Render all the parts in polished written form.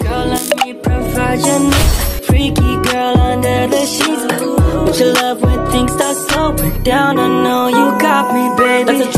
Girl, let me provide your needs. Freaky girl under the sheets. With your love when things start slowing down, I know you got me, baby.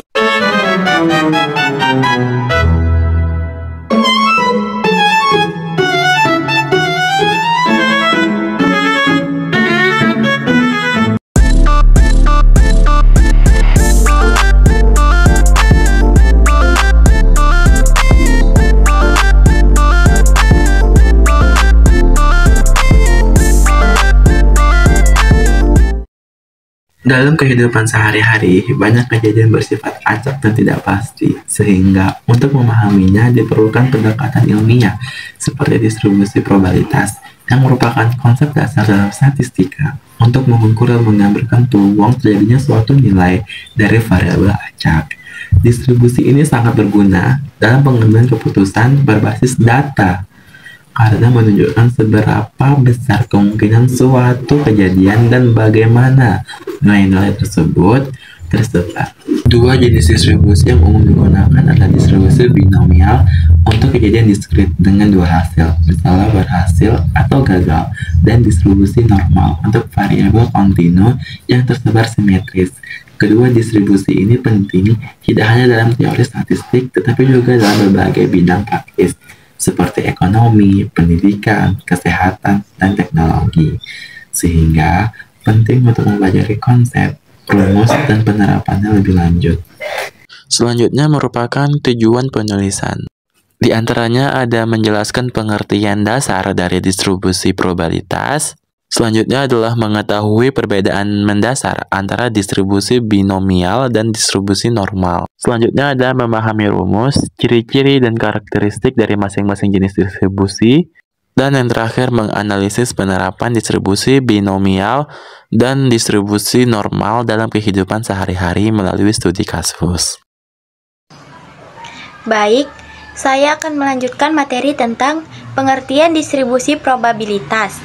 Dalam kehidupan sehari-hari, banyak kejadian bersifat acak dan tidak pasti, sehingga untuk memahaminya diperlukan pendekatan ilmiah seperti distribusi probabilitas, yang merupakan konsep dasar dalam statistika untuk mengukur dan menggambarkan peluang terjadinya suatu nilai dari variabel acak. Distribusi ini sangat berguna dalam pengambilan keputusan berbasis data, karena menunjukkan seberapa besar kemungkinan suatu kejadian dan bagaimana nilai-nilai tersebut tersebar. Dua jenis distribusi yang umum digunakan adalah distribusi binomial untuk kejadian diskrit dengan dua hasil, misalnya berhasil atau gagal, dan distribusi normal untuk variabel kontinu yang tersebar simetris. Kedua distribusi ini penting tidak hanya dalam teori statistik, tetapi juga dalam berbagai bidang praktis, seperti ekonomi, pendidikan, kesehatan, dan teknologi. Sehingga penting untuk mempelajari konsep, rumus, dan penerapannya lebih lanjut. Selanjutnya merupakan tujuan penulisan. Di antaranya ada menjelaskan pengertian dasar dari distribusi probabilitas. Selanjutnya adalah mengetahui perbedaan mendasar antara distribusi binomial dan distribusi normal. Selanjutnya adalah memahami rumus, ciri-ciri, dan karakteristik dari masing-masing jenis distribusi. Dan yang terakhir, menganalisis penerapan distribusi binomial dan distribusi normal dalam kehidupan sehari-hari melalui studi kasus. Baik, saya akan melanjutkan materi tentang pengertian distribusi probabilitas.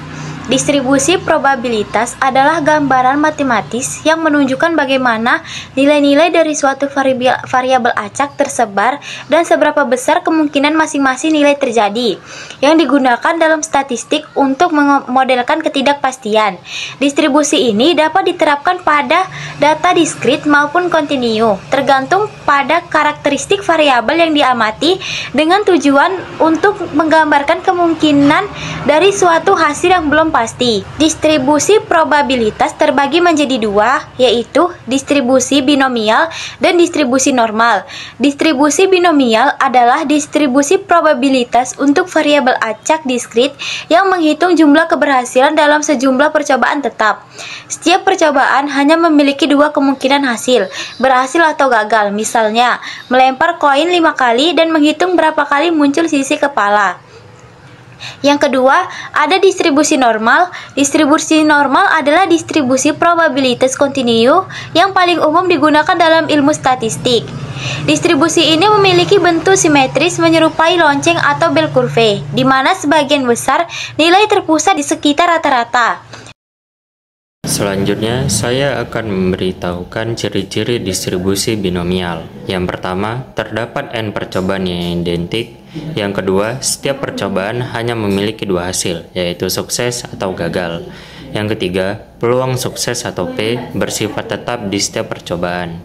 Distribusi probabilitas adalah gambaran matematis yang menunjukkan bagaimana nilai-nilai dari suatu variabel acak tersebar dan seberapa besar kemungkinan masing-masing nilai terjadi, yang digunakan dalam statistik untuk memodelkan ketidakpastian. Distribusi ini dapat diterapkan pada data diskrit maupun kontinu, tergantung pada karakteristik variabel yang diamati dengan tujuan untuk menggambarkan kemungkinan dari suatu hasil yang belum pasti. Distribusi probabilitas terbagi menjadi dua, yaitu distribusi binomial dan distribusi normal. Distribusi binomial adalah distribusi probabilitas untuk variabel acak diskrit yang menghitung jumlah keberhasilan dalam sejumlah percobaan tetap. Setiap percobaan hanya memiliki dua kemungkinan hasil, berhasil atau gagal. Misalnya, melempar koin 5 kali dan menghitung berapa kali muncul sisi kepala. Yang kedua, ada distribusi normal. Distribusi normal adalah distribusi probabilitas kontinu yang paling umum digunakan dalam ilmu statistik. Distribusi ini memiliki bentuk simetris menyerupai lonceng atau bell curve, di mana sebagian besar nilai terpusat di sekitar rata-rata. Selanjutnya, saya akan memberitahukan ciri-ciri distribusi binomial. Yang pertama, terdapat n percobaan yang identik. Yang kedua, setiap percobaan hanya memiliki dua hasil, yaitu sukses atau gagal. Yang ketiga, peluang sukses atau P bersifat tetap di setiap percobaan.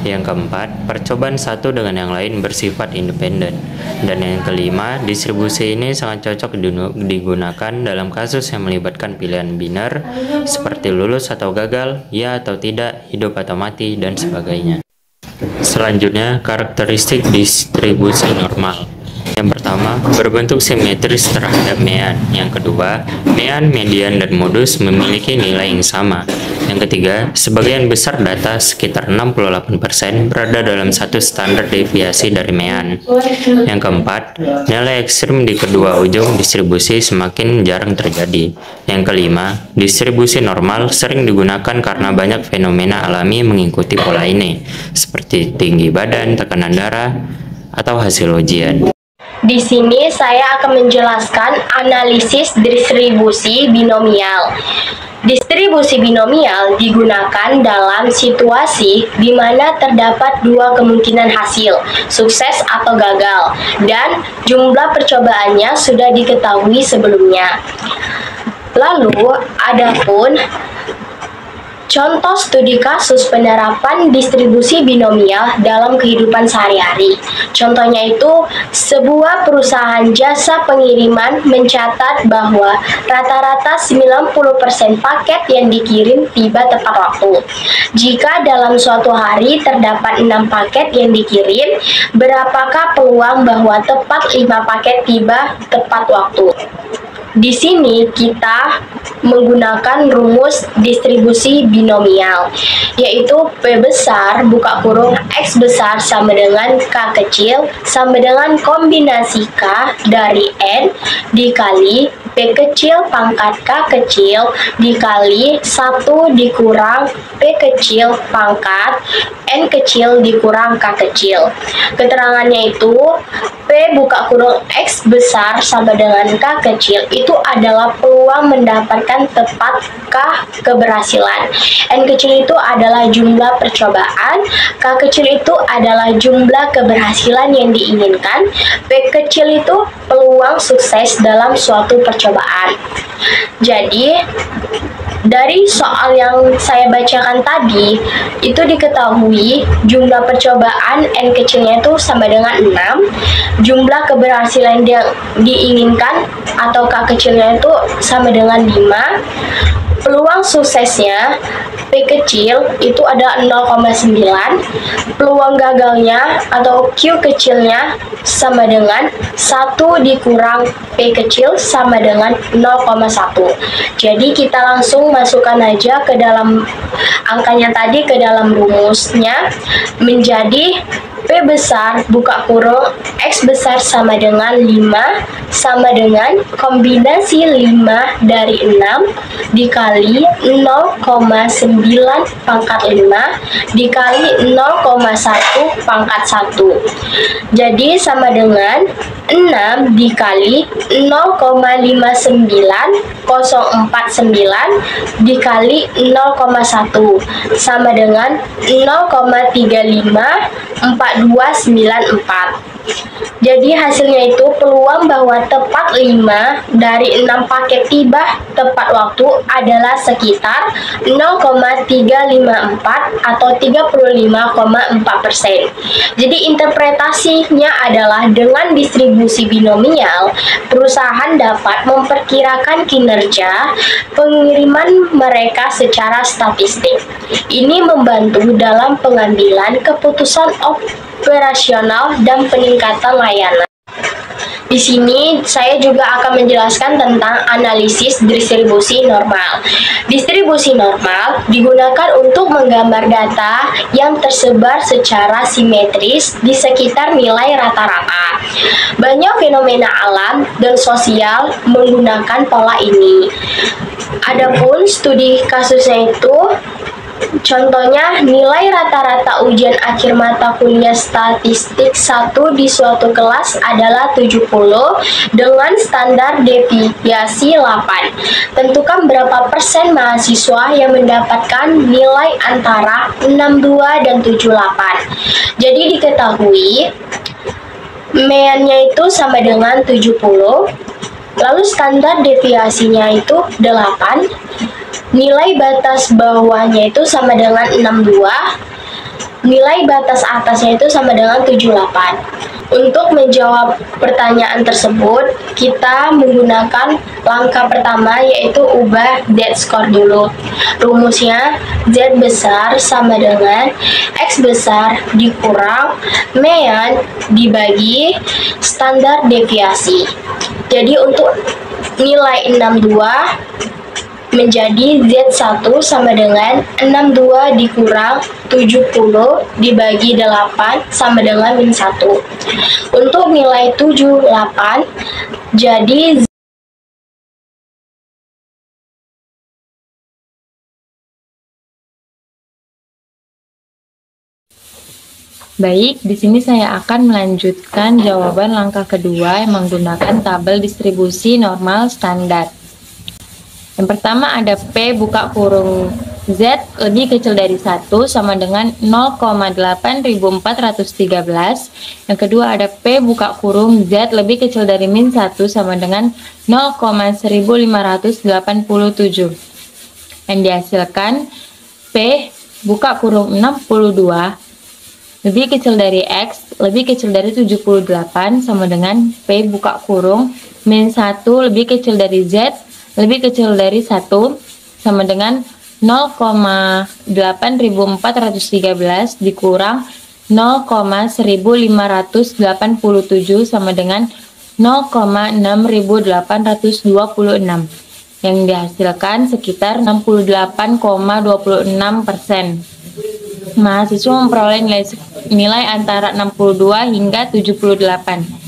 Yang keempat, percobaan satu dengan yang lain bersifat independen. Dan yang kelima, distribusi ini sangat cocok digunakan dalam kasus yang melibatkan pilihan biner, seperti lulus atau gagal, ya atau tidak, hidup atau mati, dan sebagainya. Selanjutnya, karakteristik distribusi normal. Yang pertama, berbentuk simetris terhadap mean. Yang kedua, mean, median, dan modus memiliki nilai yang sama. Yang ketiga, sebagian besar data sekitar 68% berada dalam satu standar deviasi dari mean. Yang keempat, nilai ekstrim di kedua ujung distribusi semakin jarang terjadi. Yang kelima, distribusi normal sering digunakan karena banyak fenomena alami mengikuti pola ini, seperti tinggi badan, tekanan darah, atau hasil ujian. Di sini saya akan menjelaskan analisis distribusi binomial. Distribusi binomial digunakan dalam situasi di mana terdapat dua kemungkinan hasil, sukses atau gagal, dan jumlah percobaannya sudah diketahui sebelumnya. Lalu, adapun contoh studi kasus penerapan distribusi binomial dalam kehidupan sehari-hari. Contohnya itu, sebuah perusahaan jasa pengiriman mencatat bahwa rata-rata 90% paket yang dikirim tiba tepat waktu. Jika dalam suatu hari terdapat 6 paket yang dikirim, berapakah peluang bahwa tepat 5 paket tiba tepat waktu? Di sini kita menggunakan rumus distribusi binomial, yaitu P besar buka kurung X besar sama dengan K kecil sama dengan kombinasi K dari N dikali P kecil pangkat K kecil dikali 1 dikurang P kecil pangkat N kecil dikurang K kecil. Keterangannya itu P buka kurung X besar sama dengan K kecil itu adalah peluang mendapatkan tepatkah keberhasilan. N kecil itu adalah jumlah percobaan, K kecil itu adalah jumlah keberhasilan yang diinginkan, P kecil itu peluang sukses dalam suatu percobaan. Jadi, dari soal yang saya bacakan tadi, itu diketahui jumlah percobaan N kecilnya itu sama dengan 6, jumlah keberhasilan yang diinginkan atau K kecilnya itu sama dengan 5, peluang suksesnya P kecil itu ada 0,9, peluang gagalnya atau Q kecilnya sama dengan 1 dikurang P kecil sama dengan 0,1. Jadi kita langsung masukkan aja ke dalam angkanya tadi ke dalam rumusnya menjadi P besar buka kurung X besar sama dengan 5 sama dengan kombinasi 5 dari 6 dikali 0,9 pangkat 5 dikali 0,1 pangkat 1. Jadi sama dengan 6 dikali 0,59049 dikali 0,1 sama dengan 0,354294. Jadi hasilnya itu peluang bahwa tepat 5 dari 6 paket tiba tepat waktu adalah sekitar 0,354 atau 35,4%. Jadi interpretasinya adalah dengan distribusi binomial, perusahaan dapat memperkirakan kinerja pengiriman mereka secara statistik. Ini membantu dalam pengambilan keputusan operasional dan peningkatan layanan. Di sini saya juga akan menjelaskan tentang analisis distribusi normal. Distribusi normal digunakan untuk menggambar data yang tersebar secara simetris di sekitar nilai rata-rata. Banyak fenomena alam dan sosial menggunakan pola ini. Adapun studi kasusnya itu contohnya, nilai rata-rata ujian akhir mata kuliah statistik 1 di suatu kelas adalah 70 dengan standar deviasi 8. Tentukan berapa persen mahasiswa yang mendapatkan nilai antara 62 dan 78. Jadi diketahui meannya itu sama dengan 70, lalu standar deviasinya itu 8, nilai batas bawahnya itu sama dengan 62, nilai batas atasnya itu sama dengan 78. Untuk menjawab pertanyaan tersebut, kita menggunakan langkah pertama yaitu ubah Z-score dulu. Rumusnya Z besar sama dengan X besar dikurang mean dibagi standar deviasi. Jadi untuk nilai 62 menjadi Z1 sama dengan 62 dikurang 70 dibagi 8 sama dengan min 1. Untuk nilai 78 jadi Baik, di sini saya akan melanjutkan jawaban langkah kedua yang menggunakan tabel distribusi normal standar. Yang pertama ada P buka kurung Z lebih kecil dari 1 sama dengan 0,8413. Yang kedua ada P buka kurung Z lebih kecil dari min 1 sama dengan 0,1587. Yang dihasilkan P buka kurung 62 lebih kecil dari X lebih kecil dari 78 sama dengan P buka kurung min 1 lebih kecil dari Z lebih kecil dari 1 sama dengan 0,8413 dikurang 0,1587 sama dengan 0,6826 yang dihasilkan sekitar 68,26%. Mahasiswa memperoleh nilai antara 62 hingga 78.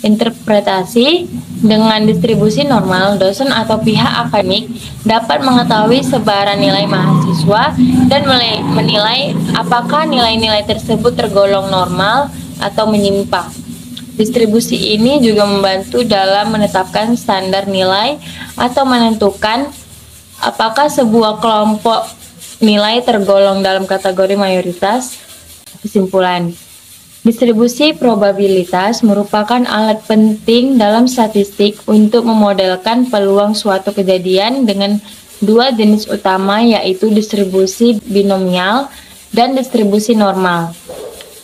Interpretasi dengan distribusi normal, dosen atau pihak akademik dapat mengetahui sebaran nilai mahasiswa dan menilai apakah nilai-nilai tersebut tergolong normal atau menyimpang. Distribusi ini juga membantu dalam menetapkan standar nilai atau menentukan apakah sebuah kelompok nilai tergolong dalam kategori mayoritas. Kesimpulan, distribusi probabilitas merupakan alat penting dalam statistik untuk memodelkan peluang suatu kejadian dengan dua jenis utama, yaitu distribusi binomial dan distribusi normal.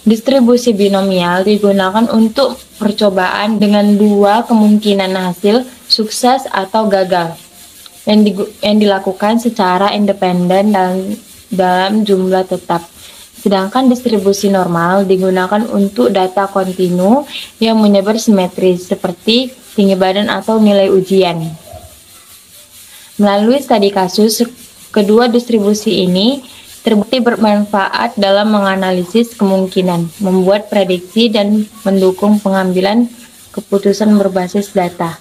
Distribusi binomial digunakan untuk percobaan dengan dua kemungkinan hasil sukses atau gagal yang dilakukan secara independen dalam jumlah tetap. Sedangkan distribusi normal digunakan untuk data kontinu yang menyebar simetris seperti tinggi badan atau nilai ujian. Melalui studi kasus, kedua distribusi ini terbukti bermanfaat dalam menganalisis kemungkinan, membuat prediksi, dan mendukung pengambilan keputusan berbasis data.